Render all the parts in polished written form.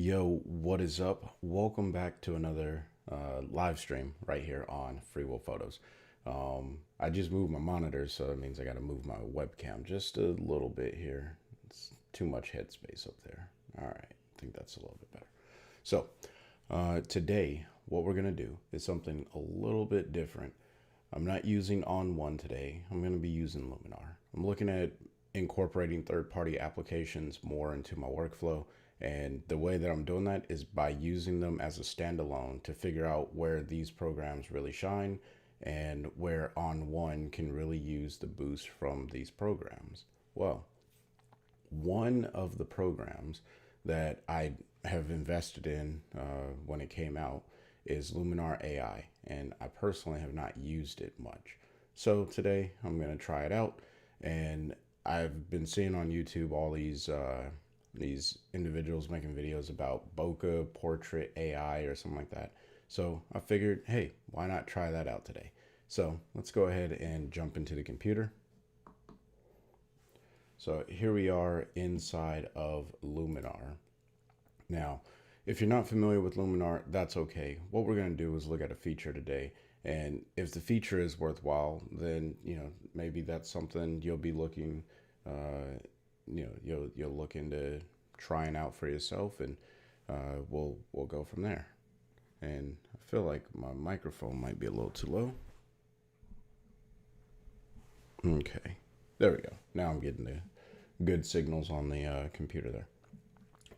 Yo, what is up? Welcome back to another live stream right here on Free Will Photos. I just moved my monitor, so it means I got to move my webcam just a little bit here. It's too much headspace up there. All right, I think that's a little bit better. So today, what we're going to do is something a little bit different. I'm not using ON1 today. I'm going to be using Luminar. I'm looking at incorporating third-party applications more into my workflow. And the way that I'm doing that is by using them as a standalone to figure out where these programs really shine and where ON1 can really use the boost from these programs. Well, one of the programs that I have invested in when it came out is Luminar AI, and I personally have not used it much. So today I'm going to try it out, and I've been seeing on YouTube all these individuals making videos about Bokeh, Portrait AI, or something like that. So I figured, hey, why not try that out today? So let's go ahead and jump into the computer. So here we are inside of Luminar. Now, if you're not familiar with Luminar, that's okay. What we're going to do is look at a feature today. And if the feature is worthwhile, then, maybe that's something you'll be looking you'll look into trying out for yourself, and we'll go from there. And I feel like my microphone might be a little too low. Okay, there we go. Now I'm getting the good signals on the computer there.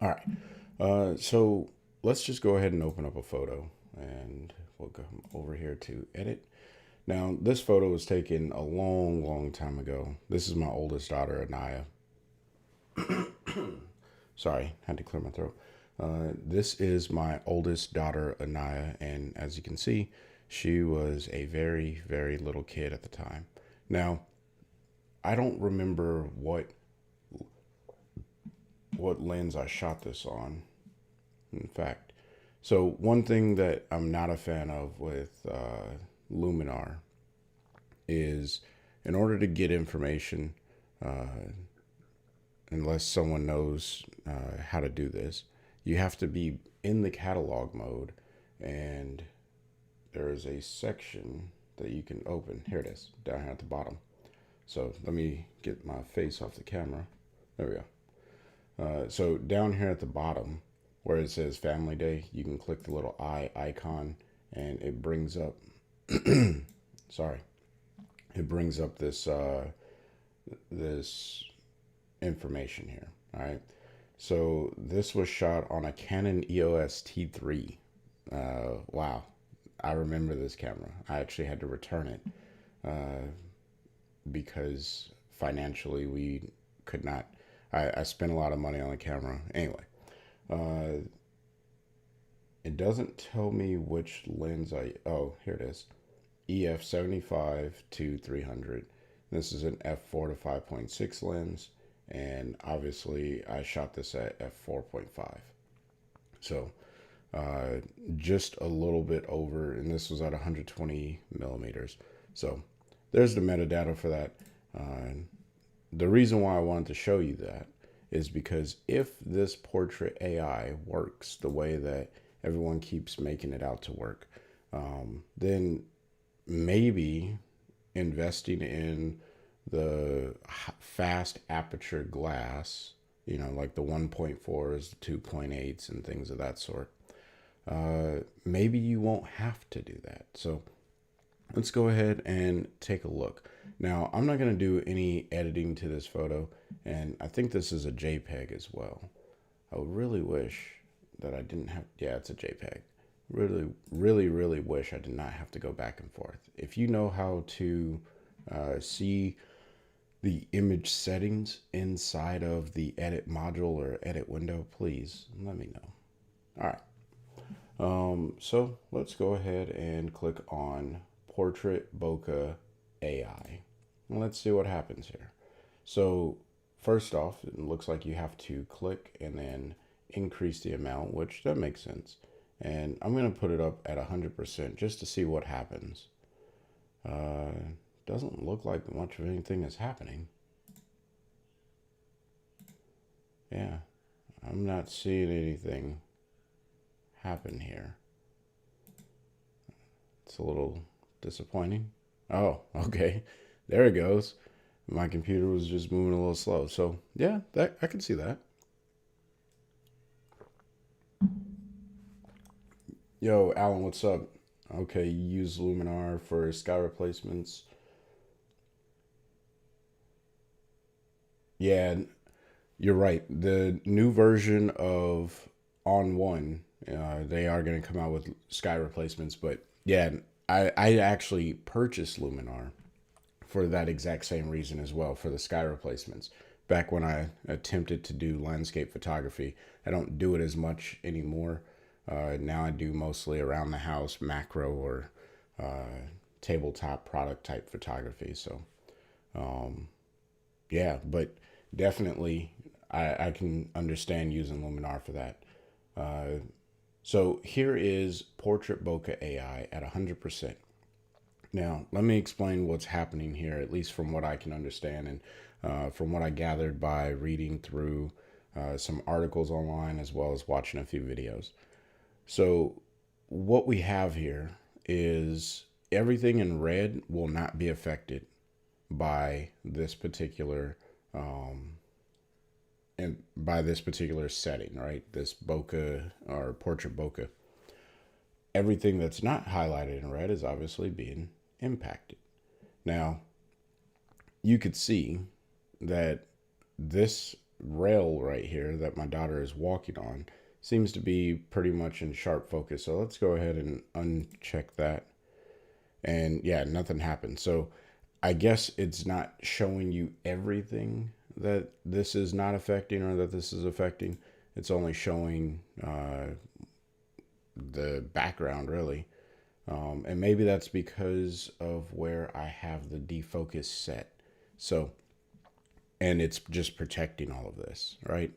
All right, so let's just go ahead and open up a photo, and we'll go over here to edit. Now, this photo was taken a long time ago. This is my oldest daughter, Anaya. Sorry, had to clear my throat. This is my oldest daughter, Anaya, and as you can see, she was a very little kid at the time. Now, I don't remember what lens I shot this on, in fact. So one thing that I'm not a fan of with Luminar is, in order to get information, unless someone knows how to do this, you have to be in the catalog mode, and there is a section that you can open. Here it is, down here at the bottom. So let me get my face off the camera. There we go. So down here at the bottom where it says Family Day, you can click the little eye icon, and it brings up sorry, it brings up this this information here. All right, so this was shot on a Canon EOS T3. Wow, I remember this camera. I actually had to return it because financially we could not. I spent a lot of money on the camera anyway. It doesn't tell me which lens oh, here it is. EF 75 to 300. This is an f4 to 5.6 lens, and obviously I shot this at f4.5. So just a little bit over, and this was at 120 millimeters. So there's the metadata for that. The reason why I wanted to show you that is because if this Portrait AI works the way that everyone keeps making it out to work, then maybe investing in the fast aperture glass, like the 1.4s, the 2.8s, and things of that sort, maybe you won't have to do that. So let's go ahead and take a look. Now, I'm not going to do any editing to this photo, and I think this is a JPEG as well. I really wish that I didn't have, yeah, it's a JPEG. Really wish I did not have to go back and forth. If you know how to see the image settings inside of the edit module or edit window, please let me know. All right. So let's go ahead and click on Portrait Bokeh AI. And let's see what happens here. So first off, it looks like you have to click and then increase the amount, which that makes sense. And I'm going to put it up at 100% just to see what happens. Doesn't look like much of anything is happening. Yeah, I'm not seeing anything happen here? It's a little disappointing. Oh, okay. There it goes. My computer was just moving a little slow. So yeah, that I can see that. Yo, Alan, what's up? Okay, you use Luminar for sky replacements. Yeah, you're right. The new version of ON1, they are going to come out with sky replacements. But yeah, I actually purchased Luminar for that exact same reason as well, for the sky replacements. Back when I attempted to do landscape photography, I don't do it as much anymore. Now I do mostly around the house, macro or tabletop product type photography. So yeah, but definitely I can understand using Luminar for that. So here is Portrait Bokeh AI at 100%. Now, let me explain what's happening here, at least from what I can understand and from what I gathered by reading through some articles online as well as watching a few videos. So, what we have here is everything in red will not be affected by this particular and by this particular setting, right? This bokeh or portrait bokeh. Everything that's not highlighted in red is obviously being impacted. Now, you could see that this rail right here that my daughter is walking on seems to be pretty much in sharp focus. So let's go ahead and uncheck that. And yeah, nothing happened. So I guess it's not showing you everything that this is not affecting or that this is affecting. It's only showing the background, really. And maybe that's because of where I have the defocus set. So, and it's just protecting all of this, right?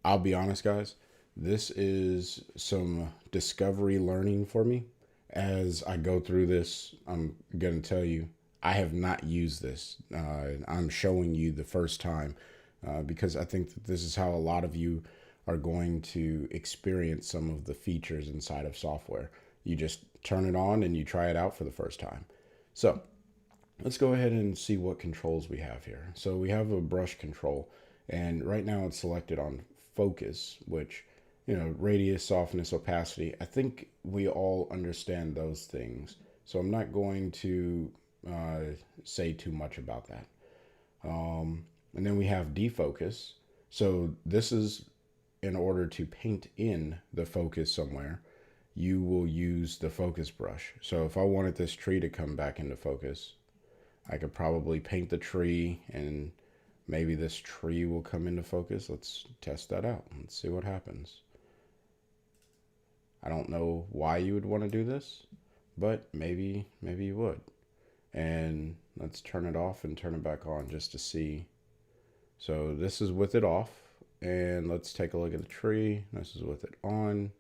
I'll be honest, guys. This is some discovery learning for me. As I go through this, I'm going to tell you, I have not used this. I'm showing you the first time because I think that this is how a lot of you are going to experience some of the features inside of software. You just turn it on and you try it out for the first time. So let's go ahead and see what controls we have here. So we have a brush control, and right now it's selected on focus, which, you know, radius, softness, opacity. I think we all understand those things. So I'm not going to say too much about that. And then we have defocus. So this is in order to paint in the focus somewhere, you will use the focus brush. So if I wanted this tree to come back into focus, I could probably paint the tree and maybe this tree will come into focus. Let's test that out. Let's see what happens. I don't know why you would want to do this, but maybe you would. And let's turn it off and turn it back on just to see. So this is with it off, and let's take a look at the tree. This is with it on.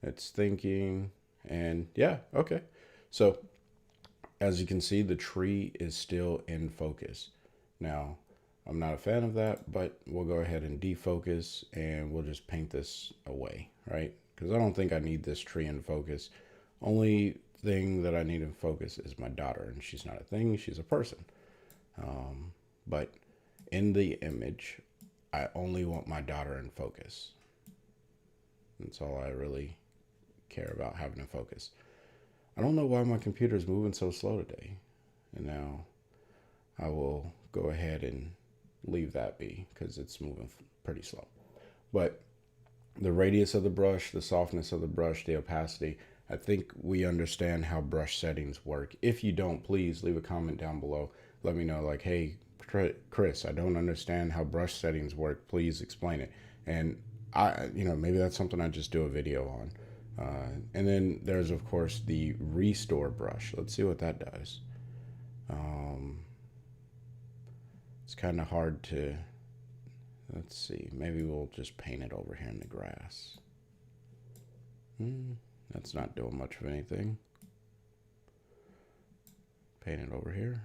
It's thinking, and yeah, okay. So as you can see, the tree is still in focus. Now, I'm not a fan of that, but we'll go ahead and defocus and we'll just paint this away, right? Because I don't think I need this tree in focus. Only thing that I need in focus is my daughter, and she's not a thing, she's a person. But in the image, I only want my daughter in focus. That's all I really care about, having in focus. I don't know why my computer is moving so slow today. And now I will go ahead and leave that be because it's moving pretty slow. But the radius of the brush, the softness of the brush, the opacity, I think we understand how brush settings work. If you don't, please leave a comment down below. Let me know, like, hey, Chris, I don't understand how brush settings work. Please explain it. And maybe that's something I just do a video on. And then there's, of course, the restore brush. Let's see what that does. It's kind of hard to, let's see, maybe we'll just paint it over here in the grass. That's not doing much of anything. Paint it over here.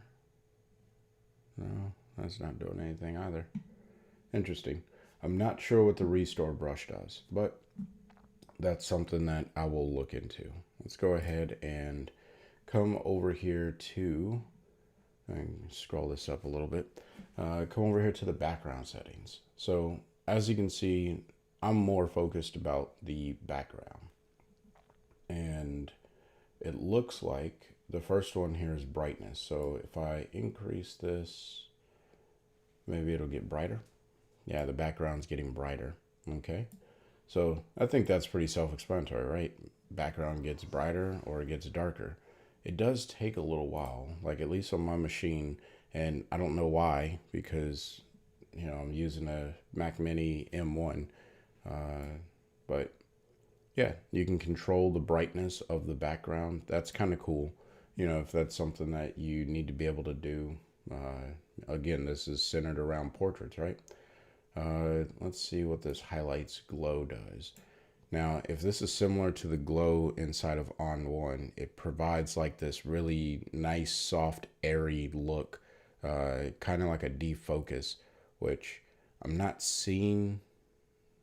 No, that's not doing anything either. Interesting. I'm not sure what the restore brush does, but that's something that I will look into. Let's go ahead and come over here to, scroll this up a little bit, come over here to the background settings. So as you can see, I'm more focused about the background. And it looks like the first one here is brightness. So if I increase this, maybe it'll get brighter. Yeah, the background's getting brighter. Okay. So I think that's pretty self-explanatory, right? Background gets brighter or it gets darker. It does take a little while, like at least on my machine, and I don't know why, because I'm using a Mac Mini M1, but yeah, you can control the brightness of the background. That's kind of cool, if that's something that you need to be able to do. Again, this is centered around portraits, right? Let's see what this highlights glow does. Now, if this is similar to the glow inside of ON1, it provides like this really nice, soft, airy look, kind of like a defocus, which I'm not seeing.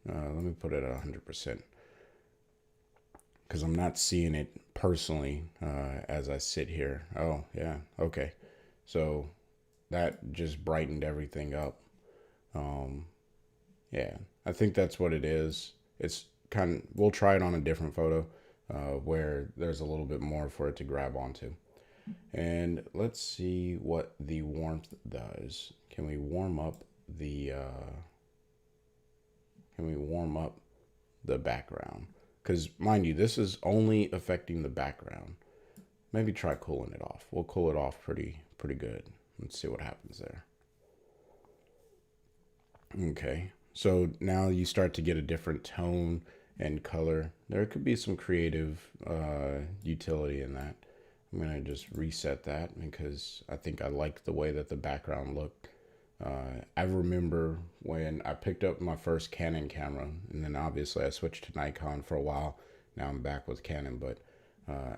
Let me put it at 100%, because I'm not seeing it personally as I sit here. Oh, yeah, okay. So that just brightened everything up. Yeah, I think that's what it is. It's we'll try it on a different photo where there's a little bit more for it to grab onto. And let's see what the warmth does. Can we warm up the background? Because mind you, this is only affecting the background. Maybe try cooling it off. We'll cool it off pretty good. Let's see what happens there. Okay, so now you start to get a different tone and color. There could be some creative utility in that. I'm gonna just reset that because I think I liked the way that the background looked. I remember when I picked up my first Canon camera, and then obviously I switched to Nikon for a while. Now I'm back with Canon, but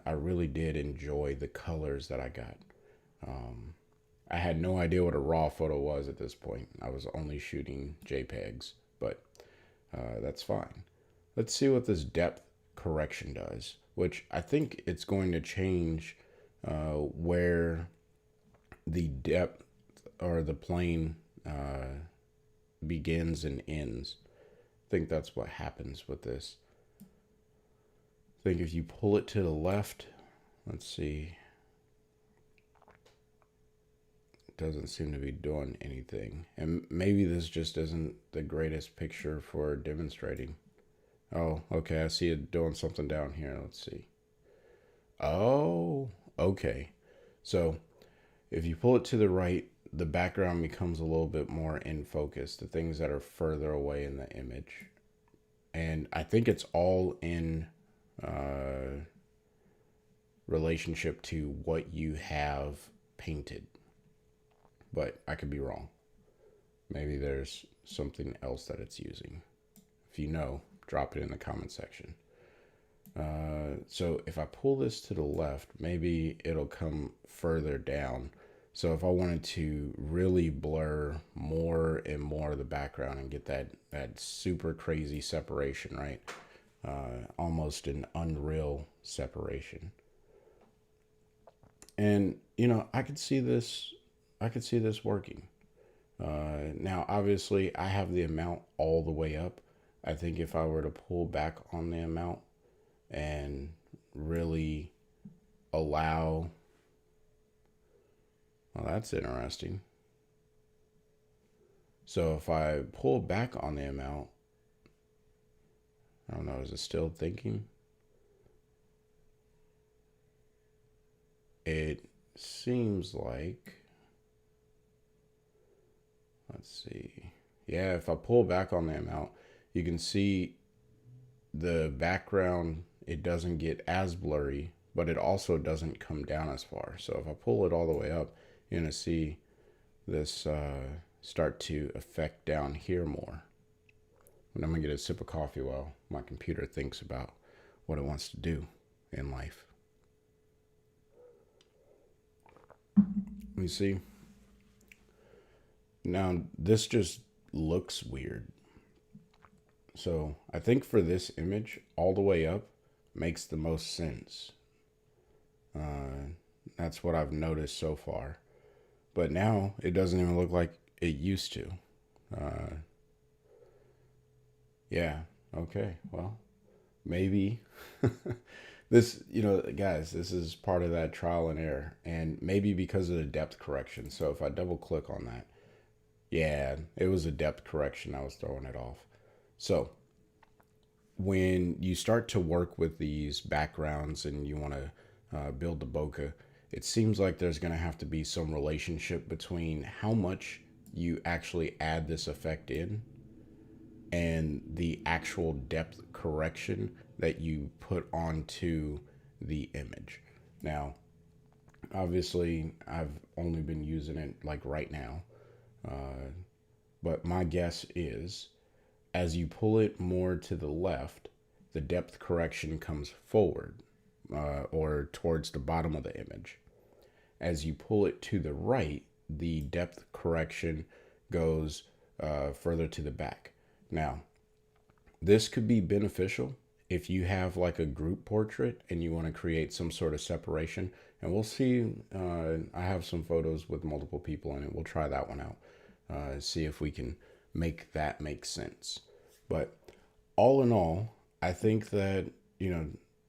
I really did enjoy the colors that I got. I had no idea what a raw photo was at this point. I was only shooting JPEGs, but that's fine. Let's see what this depth correction does, which I think it's going to change where the depth or the plane begins and ends. I think that's what happens with this. I think if you pull it to the left, let's see, it doesn't seem to be doing anything. And maybe this just isn't the greatest picture for demonstrating. Oh, okay, I see it doing something down here. Let's see. Oh, okay. So if you pull it to the right, the background becomes a little bit more in focus, the things that are further away in the image. And I think it's all in relationship to what you have painted. But I could be wrong. Maybe there's something else that it's using. If you know, drop it in the comment section. So if I pull this to the left, maybe it'll come further down. So if I wanted to really blur more and more of the background and get that super crazy separation, right? Almost an unreal separation. And I could see this working. Now obviously I have the amount all the way up. I think if I were to pull back on the amount and really allow, well, that's interesting. So if I pull back on the amount, I don't know, is it still thinking? It seems like, let's see. Yeah, if I pull back on the amount, you can see the background, it doesn't get as blurry, but it also doesn't come down as far. So if I pull it all the way up, you're going to see this start to affect down here more. And I'm going to get a sip of coffee while my computer thinks about what it wants to do in life. You see? Now, this just looks weird. So I think for this image, all the way up makes the most sense. That's what I've noticed so far. But now it doesn't even look like it used to. Uh, yeah, okay, well, maybe this, guys, this is part of that trial and error. And maybe because of the depth correction. So if I double click on that, yeah, it was a depth correction. I was throwing it off. So when you start to work with these backgrounds and you want to build the bokeh, it seems like there's going to have to be some relationship between how much you actually add this effect in and the actual depth correction that you put onto the image. Now, obviously, I've only been using it like right now, but my guess is as you pull it more to the left, the depth correction comes forward or towards the bottom of the image. As you pull it to the right, the depth correction goes further to the back. Now, this could be beneficial if you have like a group portrait and you want to create some sort of separation. And we'll see. I have some photos with multiple people in it. We'll try that one out. See if we can make that make sense. But all in all, I think that,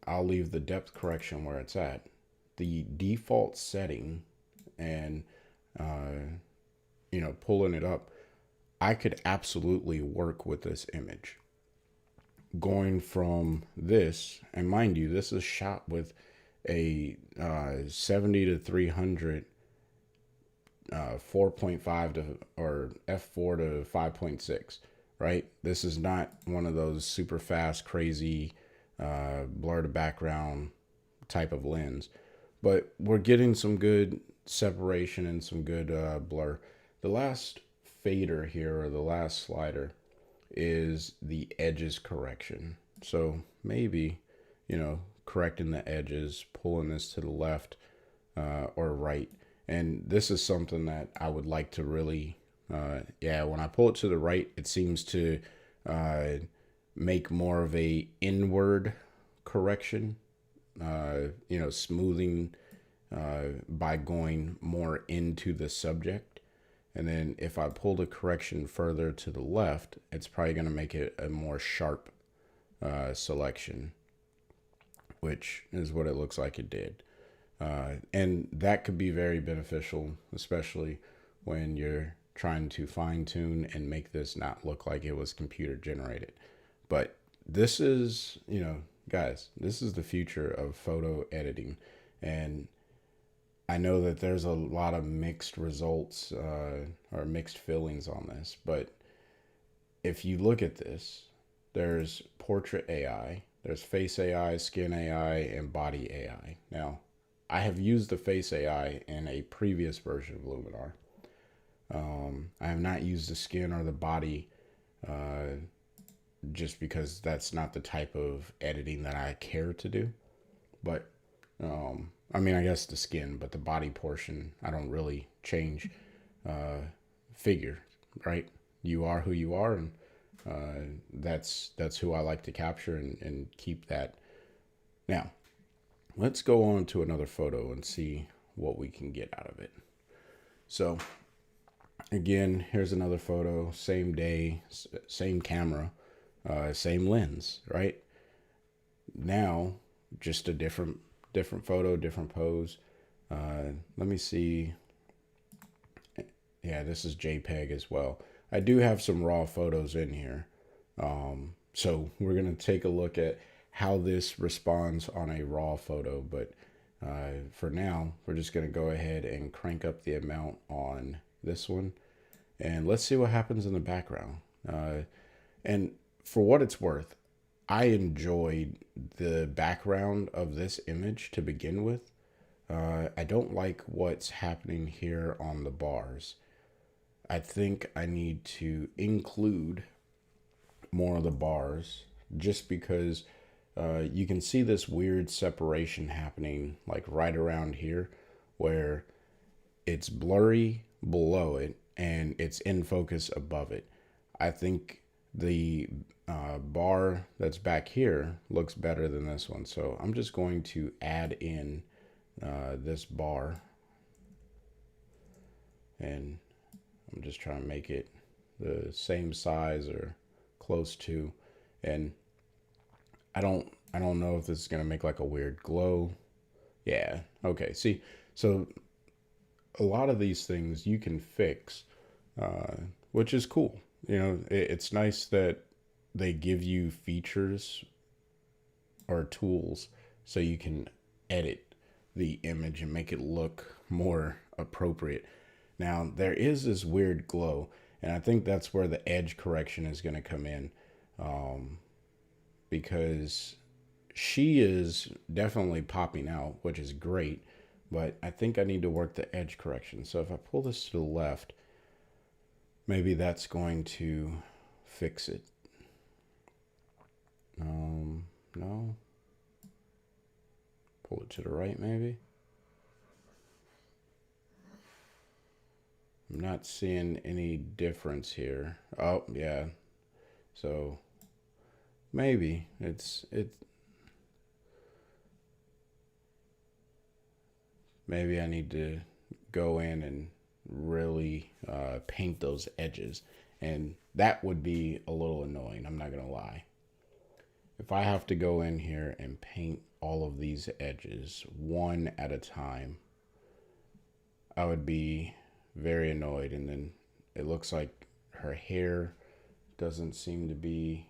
I'll leave the depth correction where it's at. The default setting and, pulling it up, I could absolutely work with this image. Going from this, and mind you, this is shot with a 70 to 300 4.5 to or f4 to 5.6, right? This is not one of those super fast, crazy blur to background type of lens, but we're getting some good separation and some good blur. The last fader here, or the last slider, is the edges correction. So maybe, correcting the edges, pulling this to the left or right. And this is something that I would like to really, when I pull it to the right, it seems to make more of a inward correction, smoothing by going more into the subject. And then if I pull the correction further to the left, it's probably going to make it a more sharp selection, which is what it looks like it did. And that could be very beneficial, especially when you're trying to fine tune and make this not look like it was computer generated. But this is, guys, this is the future of photo editing. And I know that there's a lot of mixed results or mixed feelings on this, but if you look at this, there's Portrait AI, there's Face AI, Skin AI, and Body AI. Now, I have used the Face AI in a previous version of Luminar. I have not used the skin or the body just because that's not the type of editing that I care to do. But I guess the skin, but the body portion, I don't really change figure, right? You are who you are, and that's who I like to capture and keep that. Now, let's go on to another photo and see what we can get out of it. So, again, here's another photo, same day, same camera, same lens, right? Now, just a different photo, different pose. Let me see. Yeah, this is JPEG as well. I do have some raw photos in here. So we're going to take a look at how this responds on a raw photo. But for now, we're just going to go ahead and crank up the amount on this one. And let's see what happens in the background. And for what it's worth, I enjoyed the background of this image to begin with. I don't like what's happening here on the bars. I think I need to include more of the bars just because you can see this weird separation happening like right around here where it's blurry below it and it's in focus above it. I think the bar that's back here looks better than this one. So I'm just going to add in this bar, and I'm just trying to make it the same size or close to. And I don't know if this is gonna make like a weird glow. Yeah, okay. See, so a lot of these things you can fix, uh, which is cool. You know, it's nice that they give you features or tools so you can edit the image and make it look more appropriate. Now, there is this weird glow, and I think that's where the edge correction is going to come in, um, because she is definitely popping out, which is great, but I think I need to work the edge correction. So if I pull this to the left, maybe that's going to fix it. No. Pull it to the right, maybe. I'm not seeing any difference here. Oh, yeah. So maybe maybe I need to go in and really paint those edges, and that would be a little annoying, I'm not gonna lie. If I have to go in here and paint all of these edges one at a time, I would be very annoyed. And then it looks like her hair doesn't seem to be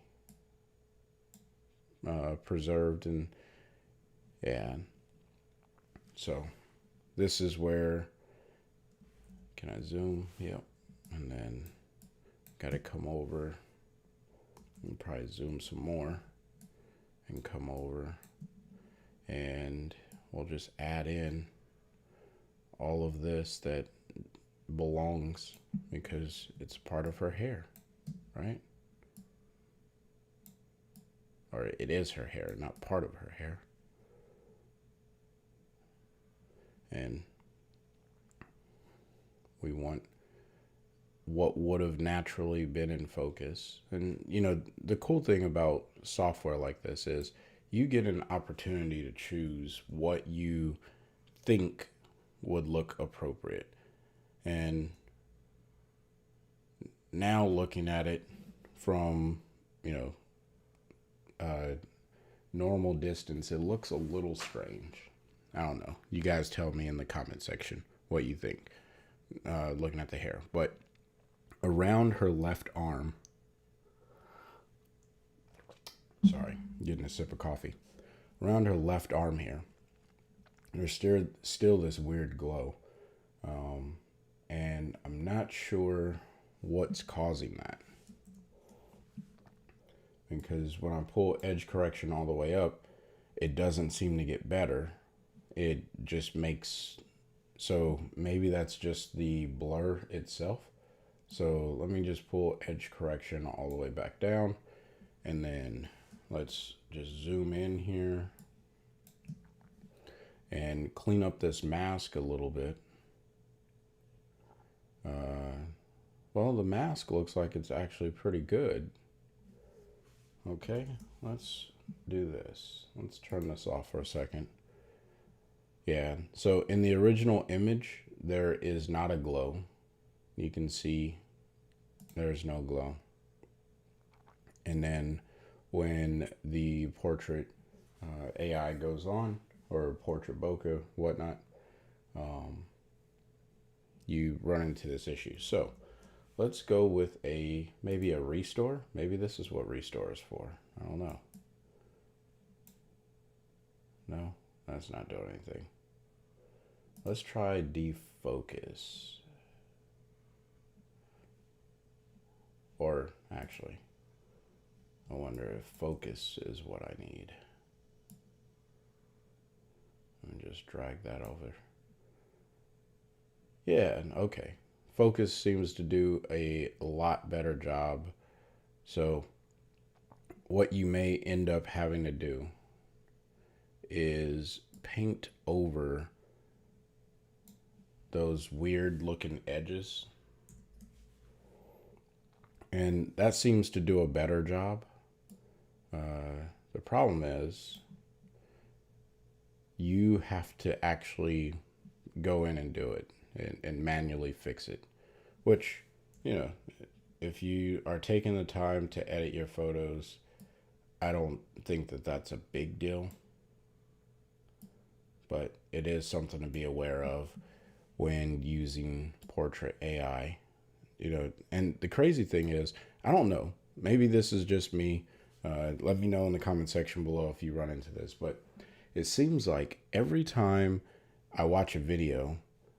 preserved, and yeah. So this is where, can I zoom? Yep. And then got to come over and probably zoom some more and come over, and we'll just add in all of this that belongs because it's part of her hair, right? Or it is her hair, not part of her hair. And we want what would have naturally been in focus. And you know, the cool thing about software like this is you get an opportunity to choose what you think would look appropriate. And now looking at it from, you know, normal distance, it looks a little strange. I don't know. You guys tell me in the comment section what you think, looking at the hair. But around her left arm, sorry, getting a sip of coffee. Around her left arm here, there's still this weird glow. And I'm not sure what's causing that. Because when I pull edge correction all the way up, it doesn't seem to get better. It just makes, so maybe that's just the blur itself. So let me just pull edge correction all the way back down, and then let's just zoom in here and clean up this mask a little bit. Well, the mask looks like it's actually pretty good. Okay, let's do this. Let's turn this off for a second. Yeah, so in the original image, there is not a glow. You can see there's no glow. And then when the Portrait AI goes on, or Portrait Bokeh, whatnot, you run into this issue. So let's go with maybe a restore. Maybe this is what restore is for. I don't know. No, that's not doing anything. Let's try defocus. Or actually, I wonder if focus is what I need. Let me just drag that over. Yeah, okay. Focus seems to do a lot better job. So what you may end up having to do is paint over those weird looking edges And that seems to do a better job. The problem is you have to actually go in and do it and manually fix it, which, you know, if you are taking the time to edit your photos, I don't think that that's a big deal, but it is something to be aware of when using Portrait AI. And the crazy thing is, I don't know, maybe this is just me. Let me know in the comment section below if you run into this, but it seems like every time I watch a video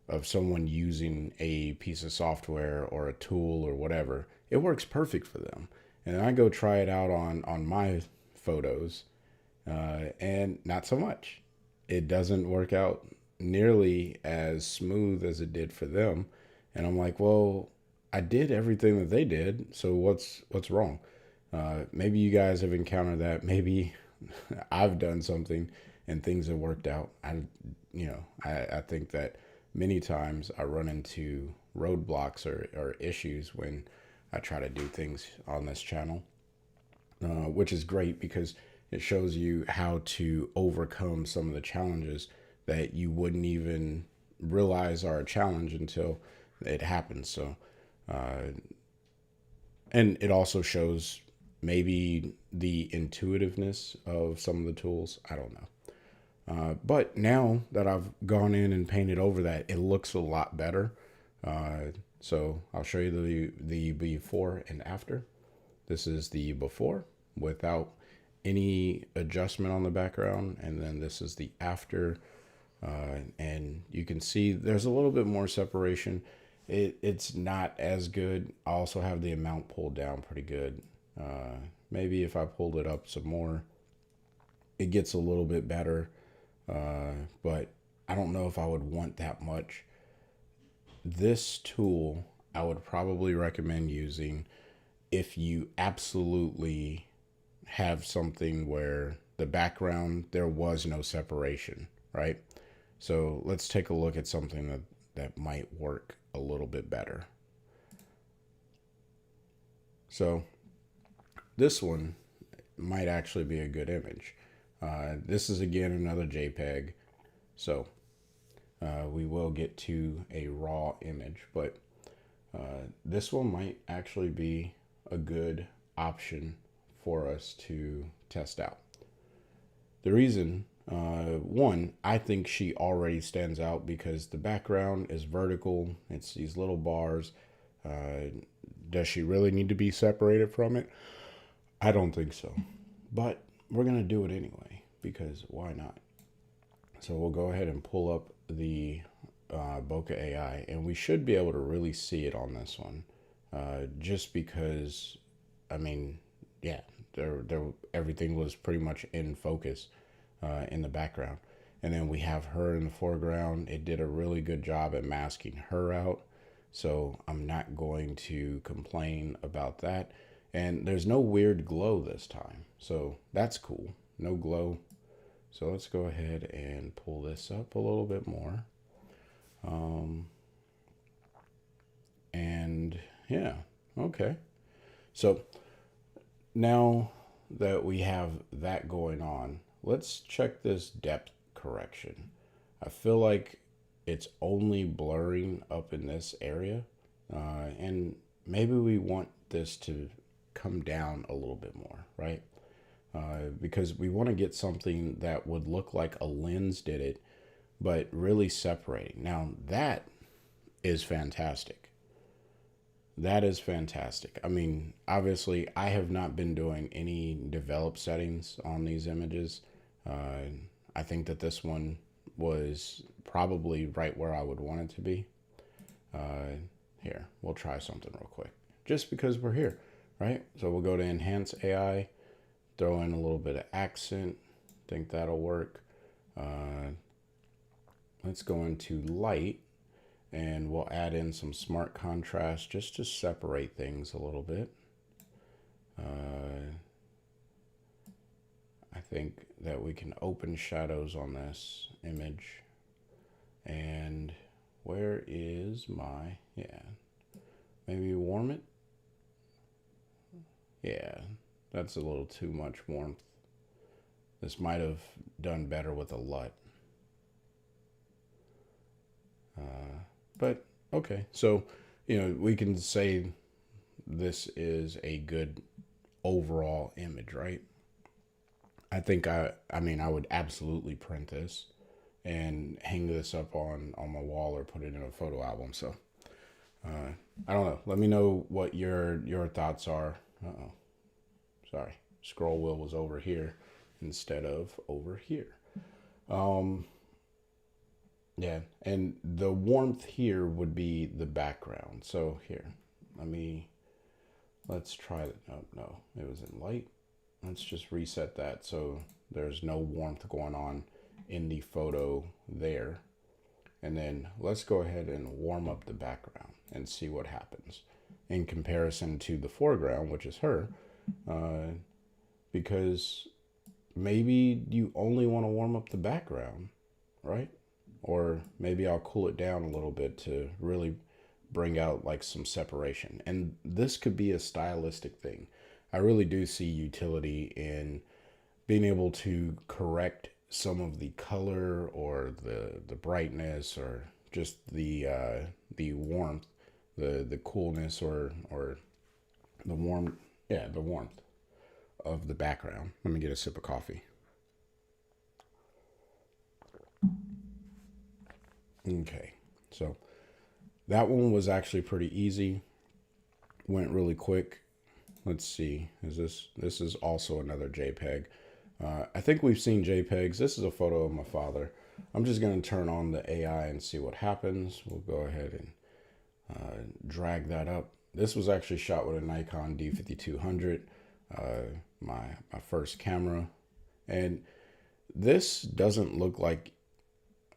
of someone using a piece of software or a tool or whatever, it works perfect for them. And I go try it out on my photos, and not so much. It doesn't work out nearly as smooth as it did for them. And I'm like, well, I did everything that they did, so what's wrong? Maybe you guys have encountered that. Maybe I've done something and things have worked out. I think that many times I run into roadblocks or issues when I try to do things on this channel, which is great because it shows you how to overcome some of the challenges that you wouldn't even realize are a challenge until it happens. So, and it also shows maybe the intuitiveness of some of the tools. I don't know. But now that I've gone in and painted over that, it looks a lot better. So I'll show you the before and after. This is the before without any adjustment on the background, and then this is the after. And you can see there's a little bit more separation. It's not as good. I also have the amount pulled down pretty good. Maybe if I pulled it up some more, it gets a little bit better. But I don't know if I would want that much. This tool I would probably recommend using if you absolutely have something where the background, there was no separation, right? So let's take a look at something that might work a little bit better. So this one might actually be a good image. This is again another JPEG. So we will get to a raw image, but this one might actually be a good option for us to test out. The reason, one, I think she already stands out because the background is vertical. It's these little bars. Does she really need to be separated from it? I don't think so. But we're going to do it anyway because why not? So we'll go ahead and pull up the Bokeh AI, and we should be able to really see it on this one, just because, I mean, yeah, everything was pretty much in focus in the background. And then we have her in the foreground. It did a really good job at masking her out. So I'm not going to complain about that. And there's no weird glow this time. So that's cool. No glow. So let's go ahead and pull this up a little bit more. And yeah, okay. So now that we have that going on, let's check this depth correction. I feel like it's only blurring up in this area, and maybe we want this to come down a little bit more, right? Because we want to get something that would look like a lens did it, but really separating. Now that is fantastic. That is fantastic. I mean, obviously, I have not been doing any develop settings on these images. I think that this one was probably right where I would want it to be. Here, we'll try something real quick, just because we're here, right? So we'll go to Enhance AI, throw in a little bit of accent. Think that'll work. Let's go into light, and we'll add in some smart contrast just to separate things a little bit. I think that we can open shadows on this image. And where is my, yeah, maybe warm it. Yeah, that's a little too much warmth. This might have done better with a LUT. But okay, so we can say this is a good overall image, right? I think I mean I would absolutely print this and hang this up on my wall or put it in a photo album. So I don't know. Let me know what your thoughts are. Uh-oh. Sorry. Scroll wheel was over here instead of over here. Yeah, and the warmth here would be the background. So here, let's try it. No, no, it was in light. Let's just reset that so there's no warmth going on in the photo there. And then let's go ahead and warm up the background and see what happens in comparison to the foreground, which is her, because maybe you only want to warm up the background, right? Or maybe I'll cool it down a little bit to really bring out like some separation. And this could be a stylistic thing. I really do see utility in being able to correct some of the color or the brightness or just the warmth, the coolness or the warm the warmth of the background. Let me get a sip of coffee. Okay, so that one was actually pretty easy. Went really quick. Let's see. This is also another JPEG. I think we've seen JPEGs. This is a photo of my father. I'm just going to turn on the AI and see what happens. We'll go ahead and drag that up. This was actually shot with a Nikon D5200, my first camera. And this doesn't look like,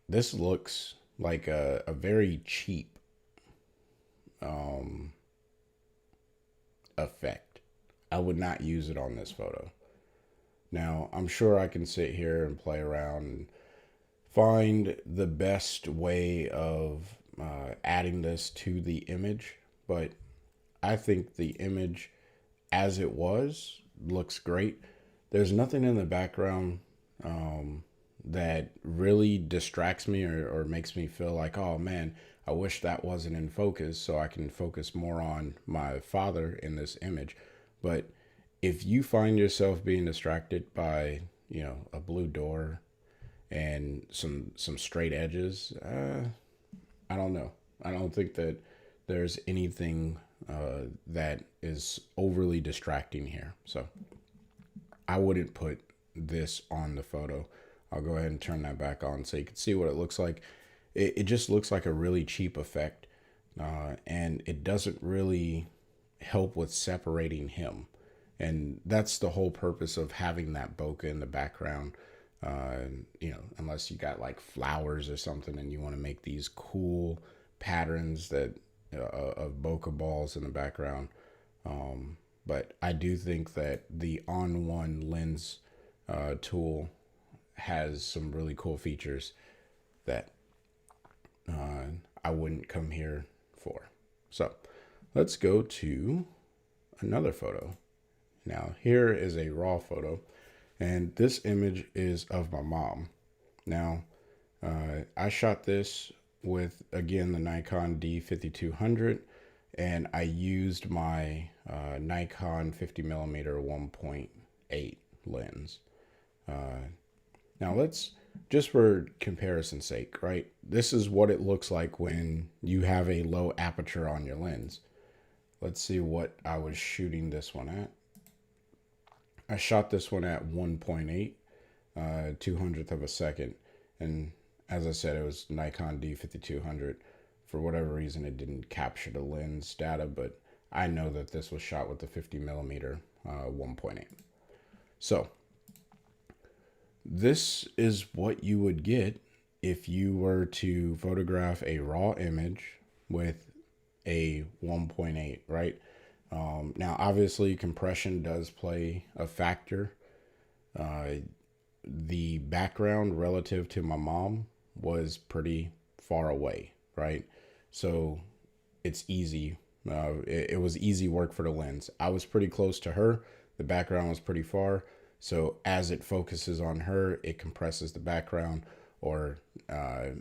this looks like a very cheap effect. I would not use it on this photo. Now, I'm sure I can sit here and play around and find the best way of adding this to the image, but I think the image as it was looks great. There's nothing in the background that really distracts me or makes me feel like, oh man, I wish that wasn't in focus so I can focus more on my father in this image. But if you find yourself being distracted by, a blue door and some straight edges, I don't know. I don't think that there's anything that is overly distracting here. So I wouldn't put this on the photo. I'll go ahead and turn that back on so you can see what it looks like. It just looks like a really cheap effect, and it doesn't really help with separating him. And that's the whole purpose of having that bokeh in the background. Unless you got like flowers or something and you want to make these cool patterns that of bokeh balls in the background. But I do think that the ON1 lens tool has some really cool features that I wouldn't come here for. So let's go to another photo. Now here is a raw photo, and this image is of my mom. Now I shot this with, again, the Nikon D5200, and I used my Nikon 50mm 1.8 lens. Now let's, just for comparison's sake, right? This is what it looks like when you have a low aperture on your lens. Let's see what I was shooting this one at. I shot this one at 1.8, 200th of a second. And as I said, it was Nikon D5200. For whatever reason, it didn't capture the lens data, but I know that this was shot with the 50mm 1.8. So this is what you would get if you were to photograph a raw image with a 1.8, right? Now, obviously, compression does play a factor. The background relative to my mom was pretty far away, right? So it's easy It was easy work for the lens. I was pretty close to her. The background was pretty far. So as it focuses on her, it compresses the background or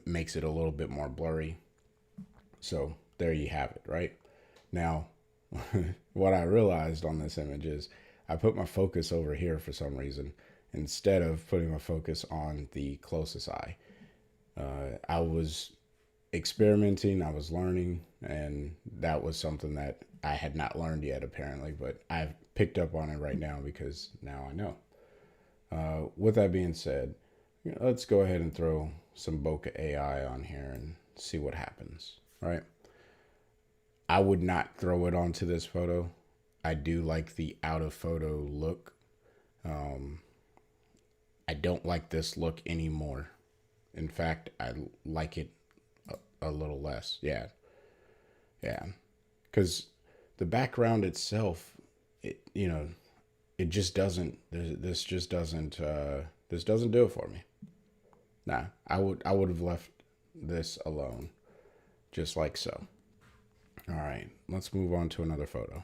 makes it a little bit more blurry. So there you have it, right? Now, what I realized on this image is I put my focus over here for some reason instead of putting my focus on the closest eye. I was experimenting, I was learning, and that was something that I had not learned yet apparently, but I've picked up on it right now because now I know. With that being said, let's go ahead and throw some Bokeh AI on here and see what happens, right? I would not throw it onto this photo. I do like the out of photo look. I don't like this look anymore. In fact, I like it a little less. Yeah. Yeah. Because the background itself, it just doesn't, this just doesn't, this doesn't do it for me. Nah, I would have left this alone, just like so. All right, let's move on to another photo.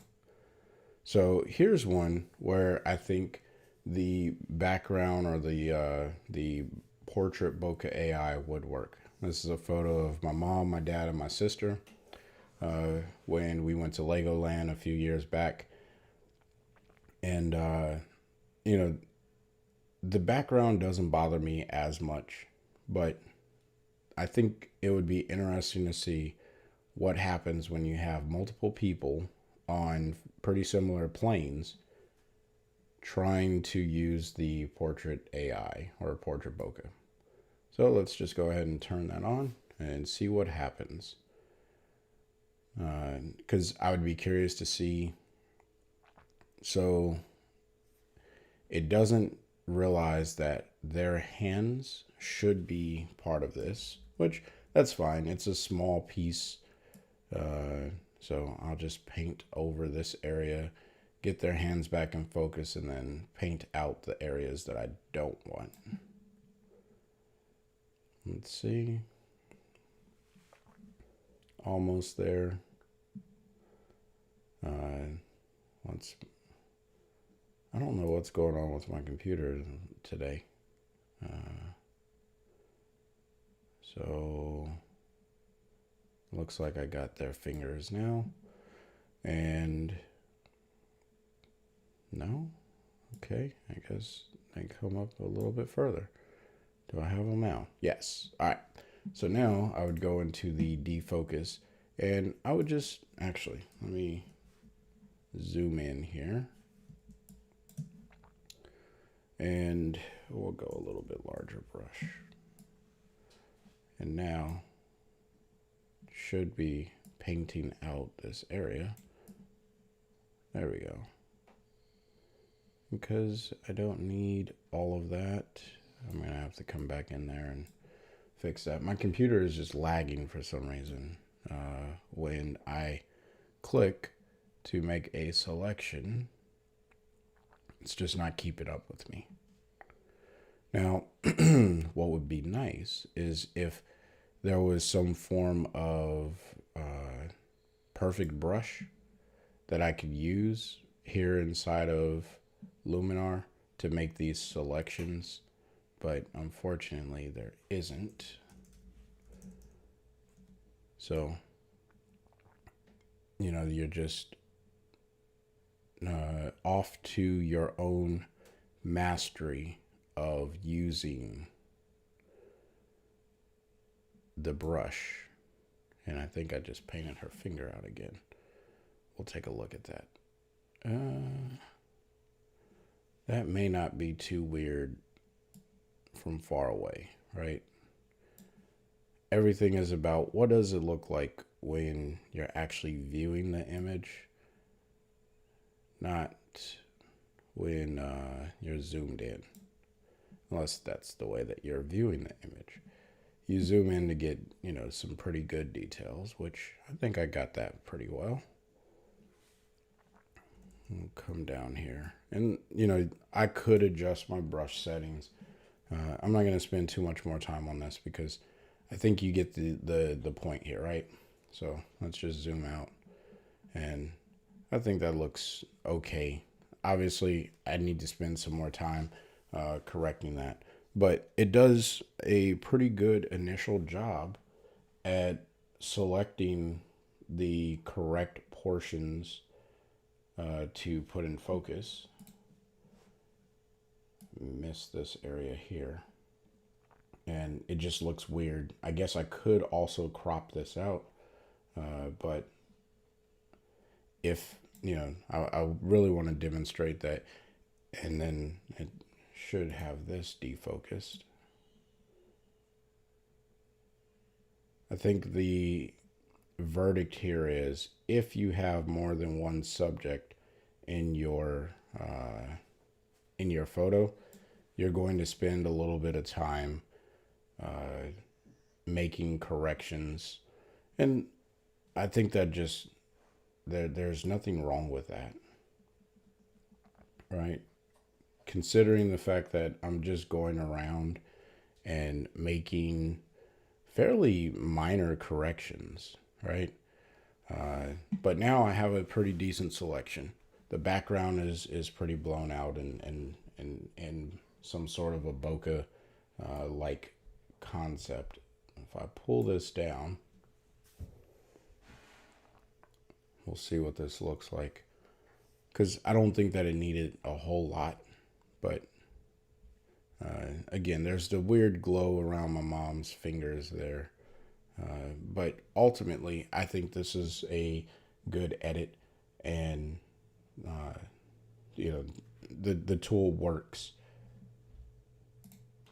So here's one where I think the background or the Portrait Bokeh AI would work. This is a photo of my mom, my dad, and my sister when we went to Legoland a few years back. And, the background doesn't bother me as much, but I think it would be interesting to see what happens when you have multiple people on pretty similar planes trying to use the Portrait AI or Portrait Bokeh. So let's just go ahead and turn that on and see what happens. Because I would be curious to see. So it doesn't realize that their hands should be part of this, which that's fine. It's a small piece. So I'll just paint over this area, get their hands back in focus, and then paint out the areas that I don't want. Let's see. Almost there. I don't know what's going on with my computer today. So looks like I got their fingers now. And no? Okay, I guess they come up a little bit further. Do I have them now? Yes. All right. So now I would go into the defocus and I would just, actually, let me zoom in here. And we'll go a little bit larger brush. And now should be painting out this area. There we go. Because I don't need all of that, I'm gonna have to come back in there and fix that. My computer is just lagging for some reason. When I click to make a selection, it's just not keeping up with me. Now, what would be nice is if there was some form of perfect brush that I could use here inside of Luminar to make these selections, but unfortunately there isn't. So, you're just off to your own mastery of using the brush. And I think I just painted her finger out again. We'll take a look at that. That may not be too weird from far away, right? Everything is about what does it look like when you're actually viewing the image, not when you're zoomed in, unless that's the way that you're viewing the image. You zoom in to get, some pretty good details, which I think I got that pretty well. We'll come down here and, I could adjust my brush settings. I'm not going to spend too much more time on this because I think you get the point here, right? So let's just zoom out And I think that looks okay. Obviously, I need to spend some more time correcting that. But it does a pretty good initial job at selecting the correct portions to put in focus. Miss this area here. And it just looks weird. I guess I could also crop this out, but if, I really want to demonstrate that, and then it should have this defocused. I think the verdict here is if you have more than one subject in your photo, you're going to spend a little bit of time making corrections, and I think that just there's nothing wrong with that, right? Considering the fact that I'm just going around and making fairly minor corrections, right? But now I have a pretty decent selection. The background is pretty blown out and some sort of a bokeh like concept. If I pull this down, we'll see what this looks like. Because I don't think that it needed a whole lot, but again, there's the weird glow around my mom's fingers there. But ultimately, I think this is a good edit, and the tool works.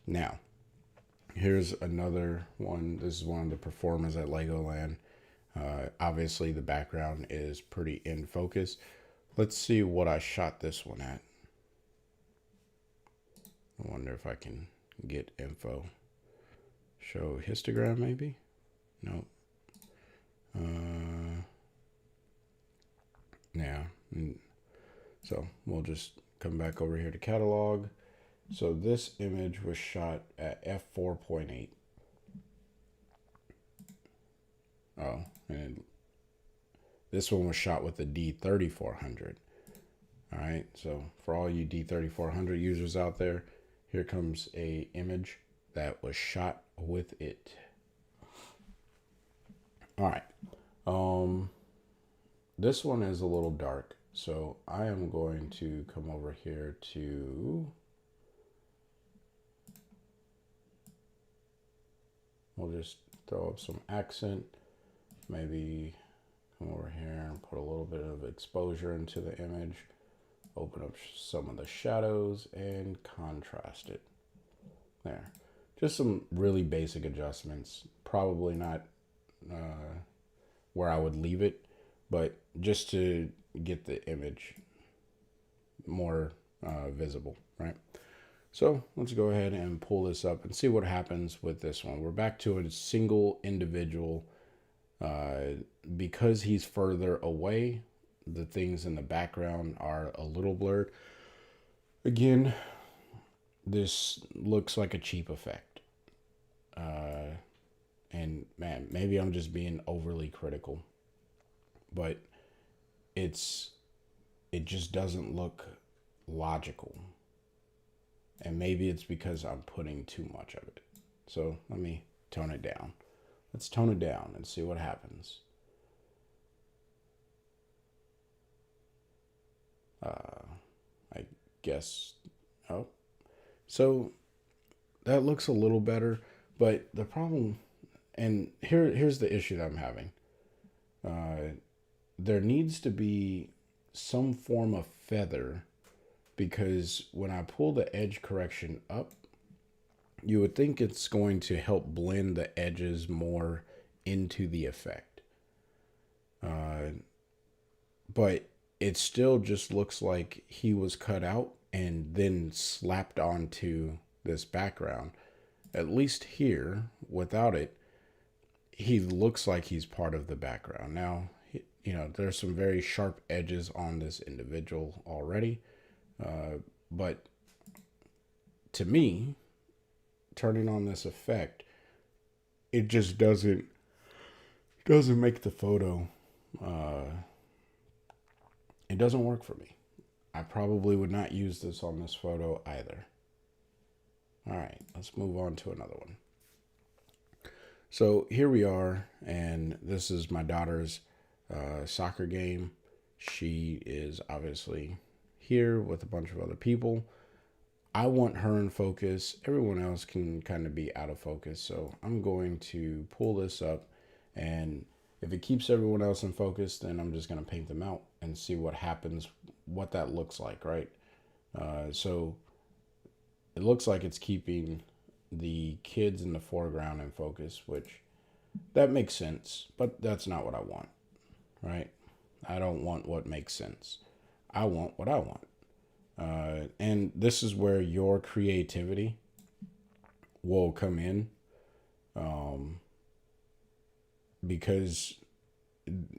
Now, here's another one. This is one of the performers at Legoland. Obviously, the background is pretty in focus. Let's see what I shot this one at. I wonder if I can get info. Show histogram, maybe? Nope. Yeah. So we'll just come back over here to catalog. So this image was shot at f4.8. Oh, and this one was shot with the D3400. All right, so for all you D3400 users out there, here comes a image that was shot with it. All right, this one is a little dark, so I am going to come over here to, we'll just throw up some accent, maybe come over here and put a little bit of exposure into the image, open up some of the shadows and contrast it. There, just some really basic adjustments, probably not where I would leave it, but just to get the image more visible, right? So let's go ahead and pull this up and see what happens with this one. We're back to a single individual. Because he's further away, the things in the background are a little blurred. Again, this looks like a cheap effect. And man, maybe I'm just being overly critical, but it just doesn't look logical. And maybe it's because I'm putting too much of it. So let me tone it down. Let's tone it down and see what happens. I guess, oh, so that looks a little better, but the problem, and here's the issue that I'm having. There needs to be some form of feather, because when I pull the edge correction up, you would think it's going to help blend the edges more into the effect. But it still just looks like he was cut out and then slapped onto this background. At least here, without it, he looks like he's part of the background. Now, there's some very sharp edges on this individual already. But to me, turning on this effect, it just doesn't make the photo it doesn't work for me. I probably would not use this on this photo either. All right, let's move on to another one. So here we are, and this is my daughter's soccer game. She is obviously here with a bunch of other people. I want her in focus. Everyone else can kind of be out of focus. So I'm going to pull this up, and if it keeps everyone else in focus, then I'm just going to paint them out and see what happens, what that looks like, right? So it looks like it's keeping the kids in the foreground in focus, which that makes sense, but that's not what I want, right? I don't want what makes sense. I want what I want. And this is where your creativity will come in, because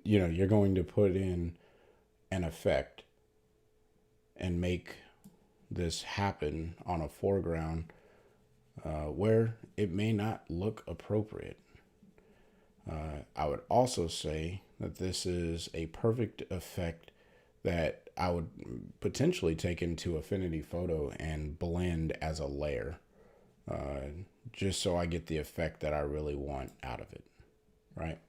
you're going to put in an effect and make this happen on a foreground where it may not look appropriate. I would also say that this is a perfect effect that I would potentially take into Affinity Photo and blend as a layer, just so I get the effect that I really want out of it, right?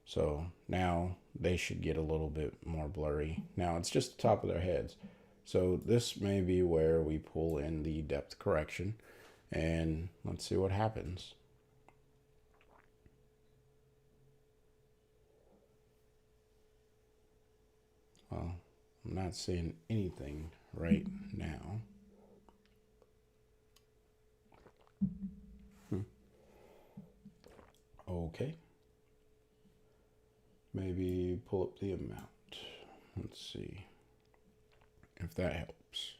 So now they should get a little bit more blurry. Now it's just the top of their heads. So this may be where we pull in the depth correction, and let's see what happens. Well, I'm not seeing anything right now. Okay. Maybe pull up the amount. Let's see if that helps.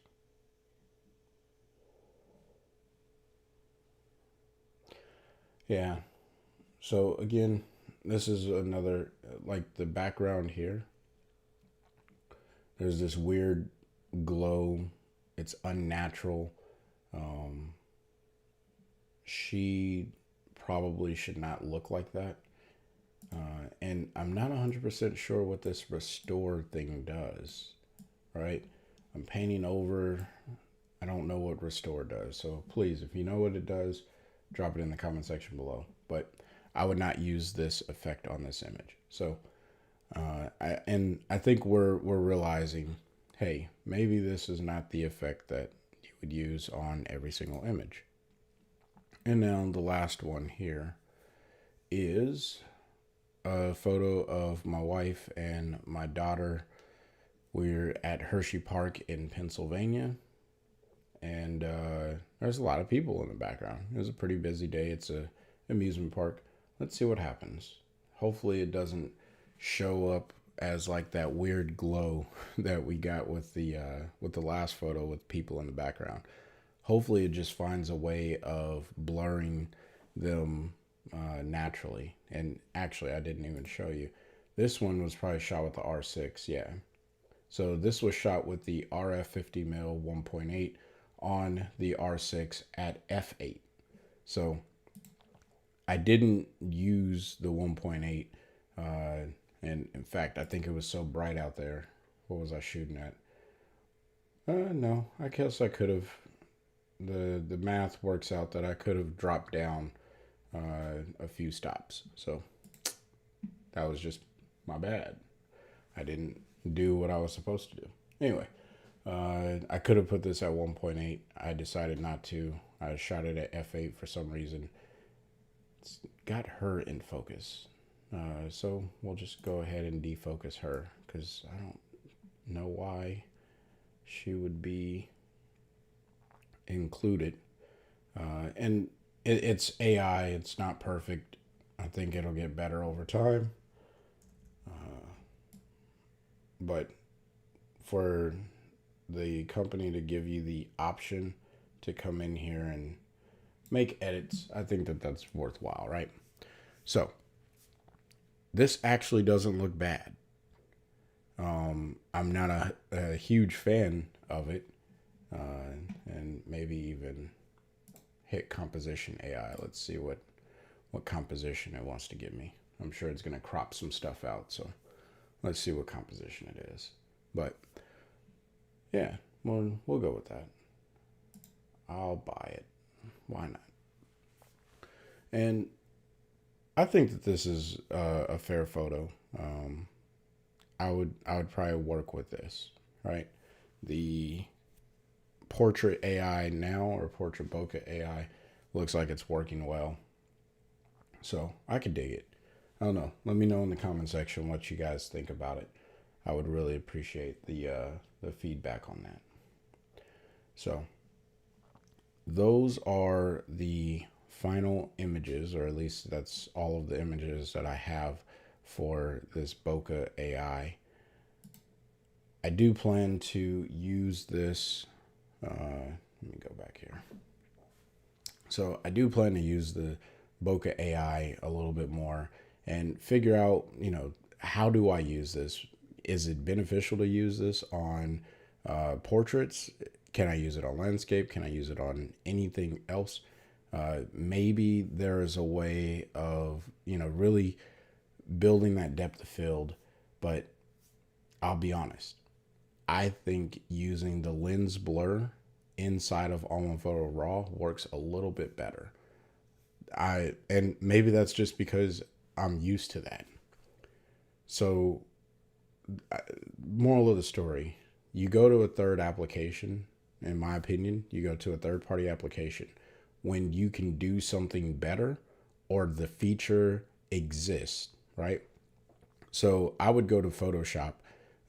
Yeah. So again, this is another, like the background here. There's this weird glow. It's unnatural. She probably should not look like that. And I'm not 100% sure what this restore thing does, right? I'm painting over. I don't know what restore does. So please, if you know what it does, drop it in the comment section below. But I would not use this effect on this image. So, I think we're realizing, hey, maybe this is not the effect that you would use on every single image. And now the last one here is a photo of my wife and my daughter. We're at Hershey Park in Pennsylvania, and there's a lot of people in the background. It was a pretty busy day. It's a amusement park. Let's see what happens. Hopefully it doesn't show up as like that weird glow that we got with the last photo with people in the background. Hopefully it just finds a way of blurring them naturally. And actually, I didn't even show you. This one was probably shot with the R6, yeah. So this was shot with the RF 50mm 1.8 on the R6 at f8. So I didn't use the 1.8, and in fact, I think it was so bright out there. What was I shooting at? No, I guess I could have. The math works out that I could have dropped down a few stops. So that was just my bad. I didn't do what I was supposed to do. Anyway, I could have put this at 1.8. I decided not to. I shot it at f8 for some reason. It's got her in focus. So we'll just go ahead and defocus her, because I don't know why she would be included. And it's AI. It's not perfect. I think it'll get better over time. But for the company to give you the option to come in here and make edits, I think that that's worthwhile, right? So this actually doesn't look bad. I'm not a huge fan of it, and maybe even hit composition AI. Let's see what composition it wants to give me. I'm sure it's going to crop some stuff out. So Let's see what composition it is. But yeah, we'll go with that. I'll buy it. Why not? And I think that this is a fair photo. I would probably work with this, right? The Portrait AI now, or Portrait Bokeh AI, looks like it's working well. So I could dig it. I don't know. Let me know in the comment section what you guys think about it. I would really appreciate the feedback on that. So those are the final images, or at least that's all of the images that I have for this Bokeh AI. I do plan to use this. Let me go back here. So I do plan to use the Bokeh AI a little bit more and figure out, how do I use this? Is it beneficial to use this on portraits? Can I use it on landscape? Can I use it on anything else? Maybe there is a way of, really building that depth of field, but I'll be honest. I think using the lens blur inside of ON1 Photo Raw works a little bit better. And maybe that's just because I'm used to that. So, moral of the story, you go to a third application, in my opinion, you go to a third party application when you can do something better or the feature exists, right? So I would go to Photoshop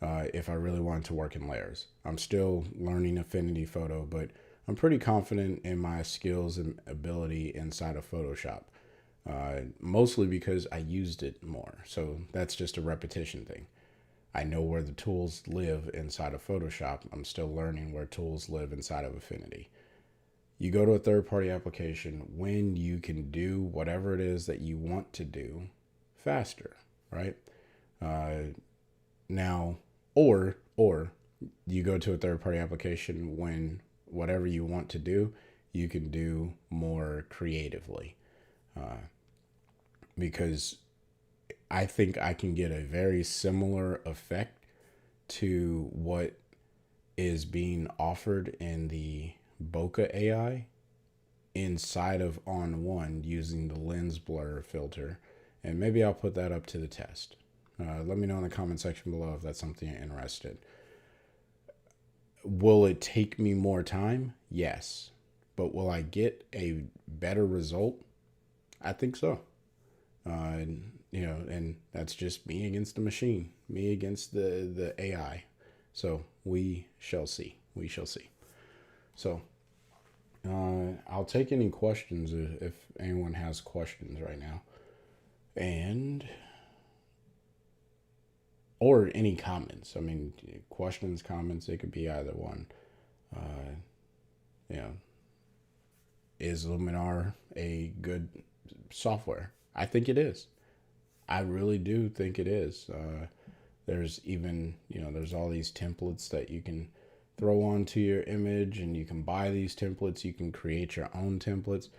if I really wanted to work in layers. I'm still learning Affinity Photo, but I'm pretty confident in my skills and ability inside of Photoshop, mostly because I used it more. So that's just a repetition thing. I know where the tools live inside of Photoshop. I'm still learning where tools live inside of Affinity. You go to a third-party application when you can do whatever it is that you want to do faster, right? Now, or you go to a third-party application when whatever you want to do, you can do more creatively. Because I think I can get a very similar effect to what is being offered in the Bokeh AI inside of ON1 using the lens blur filter. And maybe I'll put that up to the test. Let me know in the comment section below if that's something you're interested. Will it take me more time? Yes. But will I get a better result? I think so. And that's just me against the machine, me against the AI. So we shall see. We shall see. So I'll take any questions if anyone has questions right now, or any comments. I mean, questions, comments. It could be either one. You know, is Luminar a good software? I think it is. I really do think it is. There's even, there's all these templates that you can throw onto your image, and you can buy these templates. You can create your own templates.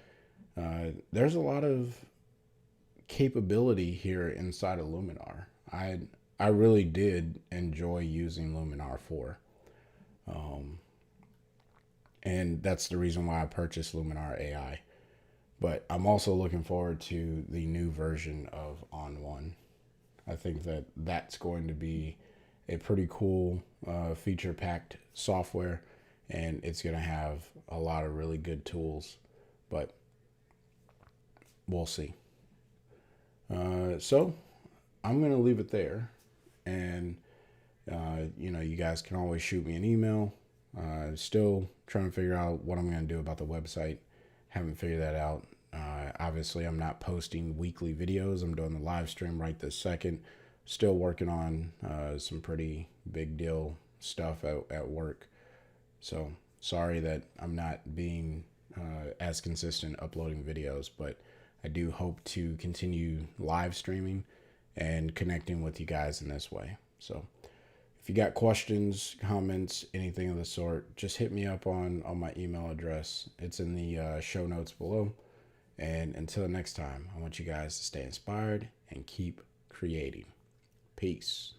There's a lot of capability here inside of Luminar. I really did enjoy using Luminar 4. And that's the reason why I purchased Luminar AI. But I'm also looking forward to the new version of ON1. I think that that's going to be a pretty cool feature-packed software, and it's going to have a lot of really good tools, but we'll see. So I'm going to leave it there, and you guys can always shoot me an email. Still trying to figure out what I'm going to do about the website. Haven't figured that out. Obviously, I'm not posting weekly videos. I'm doing the live stream right this second. Still working on some pretty big deal stuff at work. So sorry that I'm not being as consistent uploading videos, but I do hope to continue live streaming and connecting with you guys in this way. So if you got questions, comments, anything of the sort, just hit me up on my email address. It's in the show notes below. And until next time, I want you guys to stay inspired and keep creating. Peace.